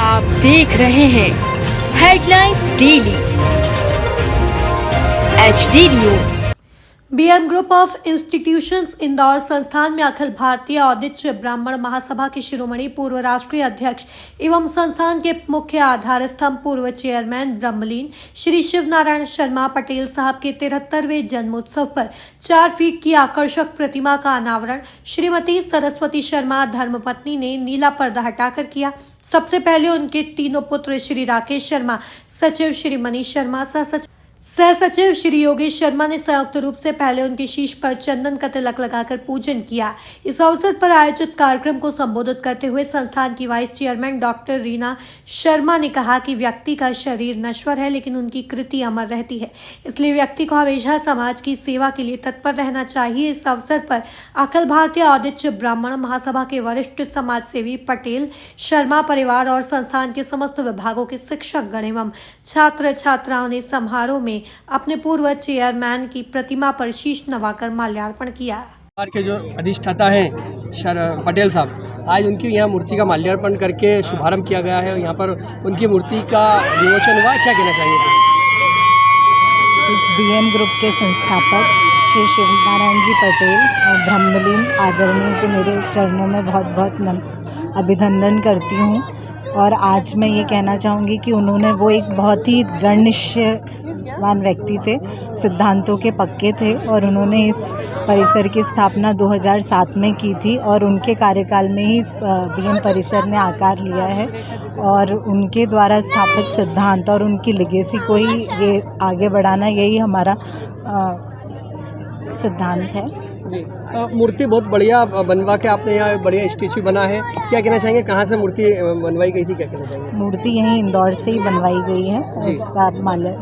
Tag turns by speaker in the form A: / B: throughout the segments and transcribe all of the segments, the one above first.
A: आप देख रहे हैं headlines daily HD news.
B: BM group of institutions Indore संस्थान में अखिल भारतीय औदिच्य ब्राह्मण महासभा के शिरोमणि पूर्व राष्ट्रीय अध्यक्ष एवं संस्थान के मुख्य आधार स्तंभ पूर्व चेयरमैन ब्रह्मलीन श्री शिव नारायण शर्मा पटेल साहब के 73वें जन्मोत्सव पर 4 फीट की आकर्षक प्रतिमा का अनावरण श्रीमती सरस्वती शर्मा धर्मपत्नी ने नीला पर्दा हटाकर किया। सबसे पहले उनके तीनों पुत्र श्री राकेश शर्मा, सचिव श्री मनीष शर्मा, सह सचिव श्री योगेश शर्मा ने संयुक्त रूप से पहले उनके शीश पर चंदन का तिलक लगाकर पूजन किया। इस अवसर पर आयोजित कार्यक्रम को संबोधित करते हुए संस्थान की vice chairman doctor Reena Sharma ने कहा कि व्यक्ति का शरीर नश्वर है लेकिन उनकी कृति अमर रहती है, इसलिए व्यक्ति को हमेशा समाज की सेवा के लिए तत्पर रहना चाहिए। इस अवसर पर अखिल भारतीय औदिच्य ब्राह्मण महासभा के वरिष्ठ समाज सेवी पटेल शर्मा परिवार और संस्थान के समस्त विभागों के शिक्षक गण एवं छात्र छात्राओं ने समारोह में अपने पूर्व चेयरमैन की प्रतिमा पर शीश नवाकर माल्यार्पण किया।
C: के जो अधिष्ठाता हैं पटेल साहब, आज उनकी यहाँ मूर्ति का माल्यार्पण करके शुभारंभ किया गया है। यहाँ पर उनकी मूर्ति का विमोचन हुआ, क्या कहना चाहिए?
D: इस बीएम ग्रुप के संस्थापक श्री शिव नारायण जी पटेल और ब्रह्मलीन आदरणीय के मेरे चरणों में बहुत बहुत अभिनंदन करती हूँ। और आज मैं ये कहना चाहूँगी कि उन्होंने वो एक बहुत ही दृढ़ निश्चयवान व्यक्ति थे, सिद्धांतों के पक्के थे और उन्होंने इस परिसर की स्थापना 2007 में की थी और उनके कार्यकाल में ही इस बीएम परिसर ने आकार लिया है और उनके द्वारा स्थापित सिद्धांत और उनकी लेगेसी को ही ये आगे बढ़ाना, यही हमारा सिद्धांत है।
C: मूर्ति बहुत बढ़िया बनवा के आपने यहाँ बढ़िया स्टैचू बना है, क्या कहना चाहेंगे? कहाँ से मूर्ति बनवाई गई थी, क्या कहना चाहेंगे?
D: मूर्ति यहीं इंदौर से ही बनवाई गई है,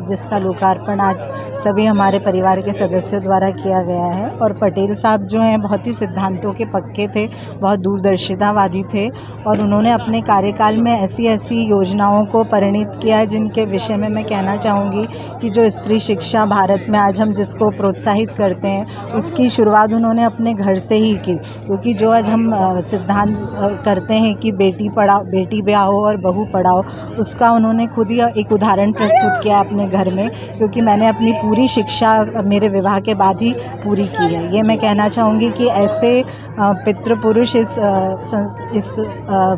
D: जिसका लोकार्पण आज सभी हमारे परिवार के सदस्यों द्वारा किया गया है। और पटेल साहब जो हैं बहुत ही सिद्धांतों के पक्के थे, बहुत दूरदर्शितावादी थे और उन्होंने अपने कार्यकाल में ऐसी ऐसी योजनाओं को परिणित किया जिनके विषय में मैं कहना चाहूँगी कि जो स्त्री शिक्षा भारत में आज हम जिसको प्रोत्साहित करते हैं उसकी शुरुआत उन्होंने अपने घर से ही की, क्योंकि जो आज हम सिद्धांत करते हैं कि बेटी पढ़ाओ, बेटी ब्याहो और बहू पढ़ाओ, उसका उन्होंने खुद ही एक उदाहरण प्रस्तुत किया अपने घर में। क्योंकि मैंने अपनी पूरी शिक्षा मेरे विवाह के बाद ही पूरी की है। ये मैं कहना चाहूँगी कि ऐसे पितृपुरुष इस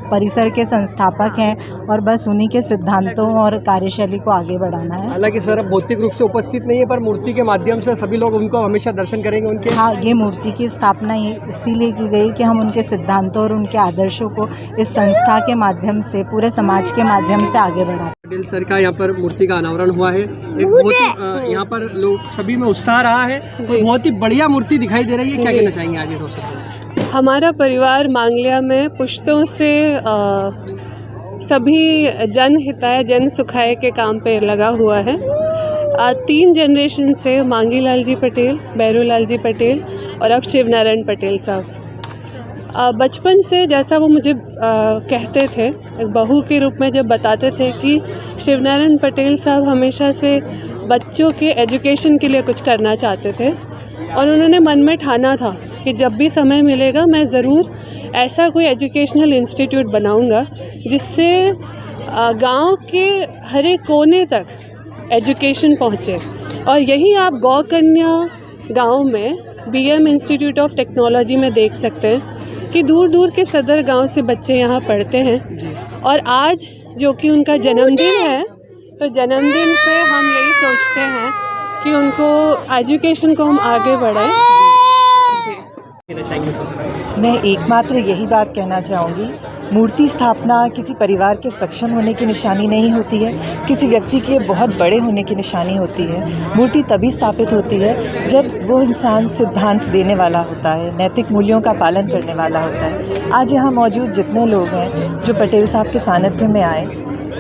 D: परिसर के संस्थापक हैं और बस उन्हीं के सिद्धांतों और कार्यशैली को आगे बढ़ाना है।
C: हालांकि सर अब भौतिक रूप से उपस्थित नहीं है, पर मूर्ति के माध्यम से सभी लोग उनको हमेशा दर्शन करेंगे उनके।
D: हाँ, ये मूर्ति की स्थापना इसीलिए की गई कि हम उनके सिद्धांतों और उनके आदर्शों को इस संस्था के माध्यम से, पूरे समाज के माध्यम से आगे बढ़ाते हैं।
C: पटेल सर का यहाँ पर मूर्ति का अनावरण हुआ है, एक बहुत ही यहाँ पर लोग सभी में उत्साह रहा है, बहुत ही बढ़िया मूर्ति दिखाई दे रही है, क्या कहना चाहेंगे आज इस अवसर पर?
E: हमारा परिवार मांगलिया में पुश्तों से सभी जन हिताय जन सुखाय के काम पे लगा हुआ है। 3 जनरेशन से मांगी लाल जी पटेल, बैरू लाल जी पटेल और अब शिव नारायण पटेल साहब। बचपन से जैसा वो मुझे कहते थे, एक बहू के रूप में जब बताते थे कि शिव नारायण पटेल साहब हमेशा से बच्चों के एजुकेशन के लिए कुछ करना चाहते थे और उन्होंने मन में ठाना था कि जब भी समय मिलेगा मैं ज़रूर ऐसा कोई एजुकेशनल इंस्टीट्यूट बनाऊंगा जिससे गांव के हर एक कोने तक एजुकेशन पहुँचे। और यही आप गौकन्या गांव में बीएम इंस्टीट्यूट ऑफ टेक्नोलॉजी में देख सकते हैं कि दूर दूर के सदर गांव से बच्चे यहाँ पढ़ते हैं। और आज जो कि उनका जन्मदिन है, तो जन्मदिन पे हम यही सोचते हैं कि उनको एजुकेशन को हम आगे बढ़ाएं।
F: मैं एकमात्र यही बात कहना चाहूँगी, मूर्ति स्थापना किसी परिवार के सक्षम होने की निशानी नहीं होती है, किसी व्यक्ति के बहुत बड़े होने की निशानी होती है। मूर्ति तभी स्थापित होती है जब वो इंसान सिद्धांत देने वाला होता है, नैतिक मूल्यों का पालन करने वाला होता है। आज यहाँ मौजूद जितने लोग हैं जो पटेल साहब के सानिध्य में आए,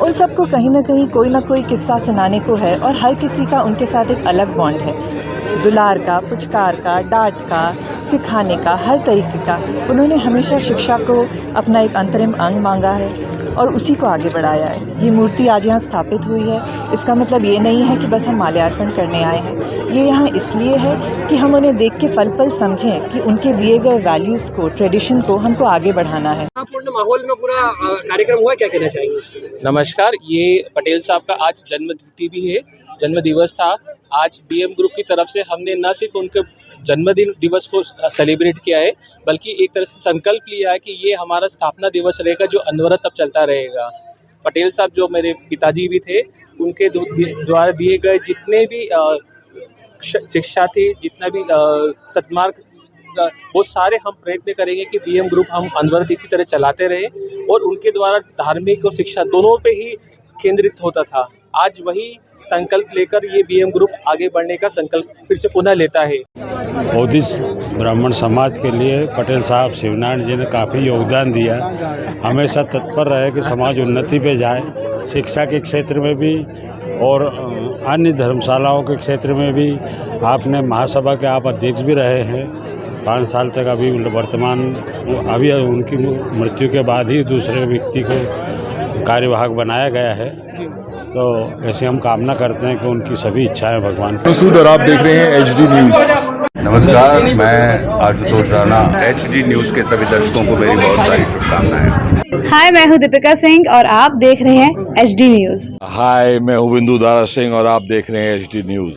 F: उन सबको कहीं ना कहीं कोई ना कोई किस्सा सुनाने को है और हर किसी का उनके साथ एक अलग बॉन्ड है। दुलार का, पुचकार का, डांट का, सिखाने का, हर तरीके का। उन्होंने हमेशा शिक्षा को अपना एक अंतरिम अंग मांगा है और उसी को आगे बढ़ाया है। ये मूर्ति आज यहाँ स्थापित हुई है, इसका मतलब ये नहीं है कि बस हम माल्यार्पण करने आए हैं। ये यहाँ इसलिए है कि हम उन्हें देख के पल पल समझें कि उनके दिए गए वैल्यूज़ को, ट्रेडिशन को हमको आगे बढ़ाना है।
C: पूर्ण माहौल में पूरा कार्यक्रम हुआ, क्या कहना चाहेंगे इसके लिए?
G: नमस्कार, ये पटेल साहब का आज जन्मतिथि भी है, जन्म दिवस था। आज बीएम ग्रुप की तरफ से हमने न सिर्फ उनके जन्मदिन दिवस को सेलिब्रेट किया है, बल्कि एक तरह से संकल्प लिया है कि ये हमारा स्थापना दिवस रहेगा जो अनवरत अब चलता रहेगा। पटेल साहब जो मेरे पिताजी भी थे, उनके द्वारा दिए गए जितने भी शिक्षा थी, जितना भी सन्मार्ग, वो सारे हम प्रयत्न करेंगे कि बीएम ग्रुप हम अनवरत इसी तरह चलाते रहे। और उनके द्वारा धार्मिक और शिक्षा दोनों पे ही केंद्रित होता था। आज वही संकल्प लेकर ये बीएम ग्रुप आगे बढ़ने का संकल्प फिर से पुनः लेता है।
H: बौद्धिस्ट ब्राह्मण समाज के लिए पटेल साहब शिवनारायण जी ने काफ़ी योगदान दिया। हमेशा तत्पर रहे कि समाज उन्नति पे जाए, शिक्षा के क्षेत्र में भी और अन्य धर्मशालाओं के क्षेत्र में भी। आपने महासभा के आप अध्यक्ष भी रहे हैं 5 साल तक। अभी वर्तमान अभी उनकी मृत्यु के बाद ही दूसरे व्यक्ति को कार्यवाहक बनाया गया है। तो ऐसे हम कामना करते हैं कि उनकी सभी इच्छाएं भगवान
I: मसूद और आप देख रहे हैं एचडी न्यूज़।
J: नमस्कार, मैं आशुतोष राणा। एचडी न्यूज़ के सभी दर्शकों को मेरी बहुत सारी शुभकामनाएं।
K: हाय, मैं हूं दीपिका सिंह और आप देख रहे हैं एचडी न्यूज़।
I: हाय, मैं हूं बिंदु दारा सिंह और आप देख रहे हैं एचडी न्यूज़।